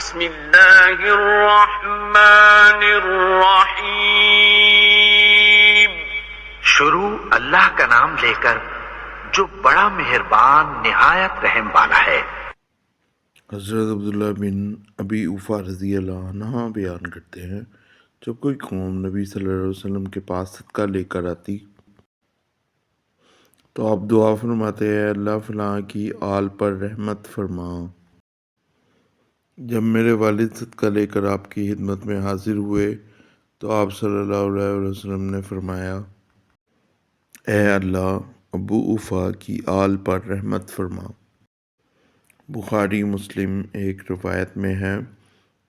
بسم اللہ الرحمن الرحیم. شروع اللہ کا نام لے کر جو بڑا مہربان نہایت رحم والا ہے. حضرت عبداللہ بن ابی اوفا رضی اللہ عنہ بیان کرتے ہیں، جب کوئی قوم نبی صلی اللہ علیہ وسلم کے پاس صدقہ لے کر آتی تو آپ دعا فرماتے، اے اللہ فلاں کی آل پر رحمت فرما. جب میرے والد صدقہ لے کر آپ کی خدمت میں حاضر ہوئے تو آپ صلی اللہ علیہ وسلم نے فرمایا، اے اللہ ابو اوفا کی آل پر رحمت فرما. بخاری مسلم ایک روایت میں ہے،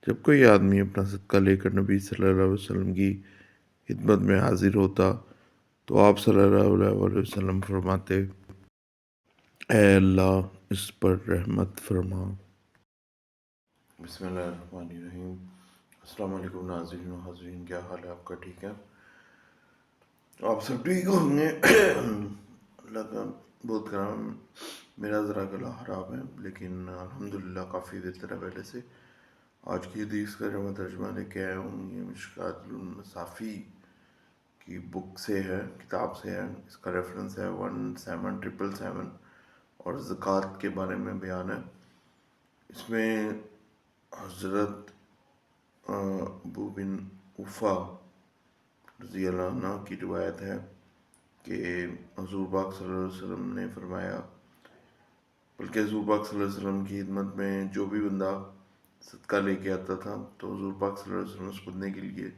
جب کوئی آدمی اپنا صدقہ لے کر نبی صلی اللہ علیہ وسلم کی خدمت میں حاضر ہوتا تو آپ صلی اللہ علیہ وسلم فرماتے، اے اللہ اس پر رحمت فرما. بسم اللہ الرحمن الرحیم. السلام علیکم ناظرین و حاضرین، کیا حال ہے آپ کا؟ ٹھیک ہے؟ آپ سب ٹھیک ہوں گے؟ اللہ کا بہت کرم. میرا ذرا گلا خراب ہے لیکن الحمدللہ کافی بہتر ہے پہلے سے. آج کی حدیث کا جو میں ترجمہ لے کے آیا ہوں یہ مشکات المصافی کی بک سے ہے، کتاب سے ہے. اس کا ریفرنس ہے 17777 اور زکوٰۃ کے بارے میں بیان ہے. اس میں حضرت ابو بن اوفا رضی اللہ عنہ کی روایت ہے کہ حضور پاک صلی اللہ علیہ وسلم نے فرمایا، بلکہ حضور پاک صلی اللہ علیہ وسلم کی خدمت میں جو بھی بندہ صدقہ لے کے آتا تھا تو حضور پاک صلی اللہ علیہ وسلم اس بندے کے لیے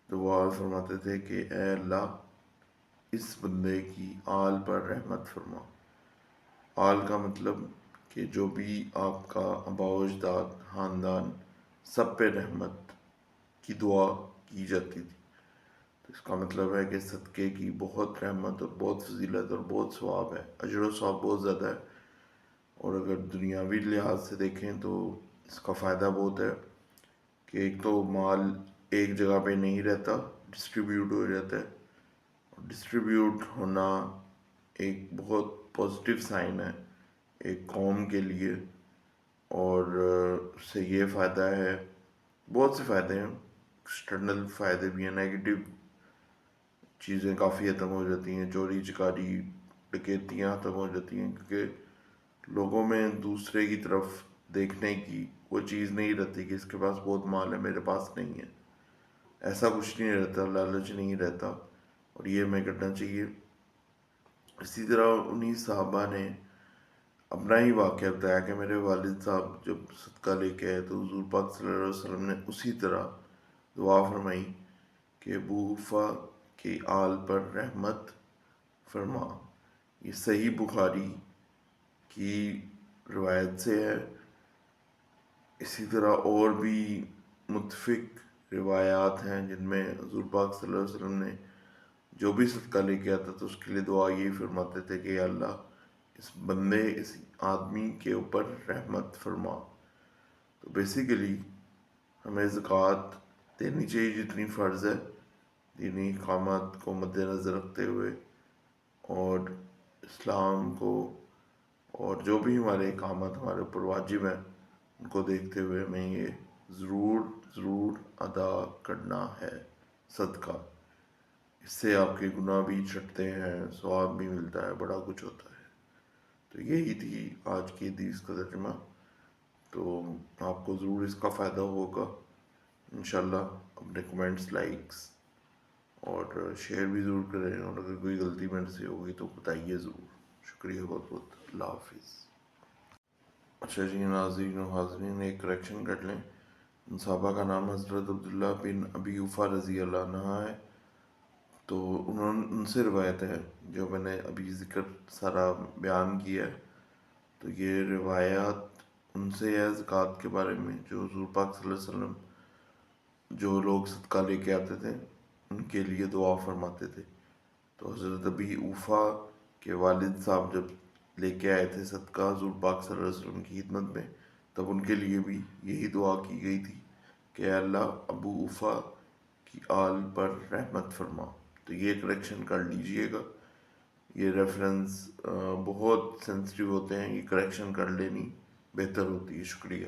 دعا فرماتے تھے کہ اے اللہ اس بندے کی آل پر رحمت فرما. آل کا مطلب کہ جو بھی آپ کا آباء و اجداد خاندان سب پہ رحمت کی دعا کی جاتی تھی. تو اس کا مطلب ہے کہ صدقے کی بہت رحمت اور بہت فضیلت اور بہت ثواب ہے، اجر و ثواب بہت زیادہ ہے. اور اگر دنیاوی لحاظ سے دیکھیں تو اس کا فائدہ بہت ہے کہ ایک تو مال ایک جگہ پہ نہیں رہتا، ڈسٹریبیوٹ ہو جاتا ہے. اور ڈسٹریبیوٹ ہونا ایک بہت پازیٹیو سائن ہے ایک قوم کے لیے. اور اس سے یہ فائدہ ہے، بہت سے فائدے ہیں، ایکسٹرنل فائدے بھی ہیں، نیگیٹو چیزیں کافی ختم ہو جاتی ہیں، چوری چکاری ڈکیتیاں ختم ہو جاتی ہیں، کیونکہ لوگوں میں دوسرے کی طرف دیکھنے کی وہ چیز نہیں رہتی کہ اس کے پاس بہت مال ہے میرے پاس نہیں ہے. ایسا کچھ نہیں رہتا، لالچ نہیں رہتا، اور یہ ہمیں کرنا چاہیے. اسی طرح انہی صحابہ نے اپنا ہی واقعہ بتایا کہ میرے والد صاحب جب صدقہ لے کے آئے تو حضور پاک صلی اللہ علیہ وسلم نے اسی طرح دعا فرمائی کہ ابو اوفا کی آل پر رحمت فرما. یہ صحیح بخاری کی روایت سے ہے. اسی طرح اور بھی متفق روایات ہیں جن میں حضور پاک صلی اللہ علیہ وسلم نے جو بھی صدقہ لے کے آتا تو اس کے لیے دعا یہی فرماتے تھے کہ اللہ اس بندے اس آدمی کے اوپر رحمت فرما. تو بیسیکلی ہمیں زکوٰۃ دینی چاہیے جتنی فرض ہے، دینی احکامات کو مد نظر رکھتے ہوئے اور اسلام کو اور جو بھی ہمارے احکامات ہمارے اوپر واجب ہیں ان کو دیکھتے ہوئے ہمیں یہ ضرور ادا کرنا ہے صدقہ. اس سے آپ کے گناہ بھی چھٹتے ہیں، ثواب بھی ملتا ہے، بڑا کچھ ہوتا ہے. تو یہی تھی آج کی حدیث کا ترجمہ. تو آپ کو ضرور اس کا فائدہ ہوگا انشاءاللہ. اپنے کمنٹس، لائکس اور شیئر بھی ضرور کریں، اور اگر کوئی غلطی میرے سے ہوگی تو بتائیے ضرور. شکریہ بہت بہت. اللہ حافظ. اچھا جی ناظرین و حاضرین، ایک کریکشن کر لیں. ان صحابہ کا نام حضرت عبداللہ بن ابی اوفا رضی اللہ عنہ ہے. تو ان سے روایت ہے جو میں نے ابھی ذکر سارا بیان کیا ہے. تو یہ روایات ان سے ہے زکوٰۃ کے بارے میں، جو حضور پاک صلی اللہ علیہ وسلم جو لوگ صدقہ لے کے آتے تھے ان کے لیے دعا فرماتے تھے. تو حضرت ابی اوفا کے والد صاحب جب لے کے آئے تھے صدقہ حضور پاک صلی اللہ علیہ وسلم کی خدمت میں، تب ان کے لیے بھی یہی دعا کی گئی تھی کہ اے اللہ ابو اوفا کی آل پر رحمت فرما. تو یہ کریکشن کر لیجئے گا. یہ ریفرنس بہت سینسٹیو ہوتے ہیں، یہ کریکشن کر لینی بہتر ہوتی ہے. شکریہ.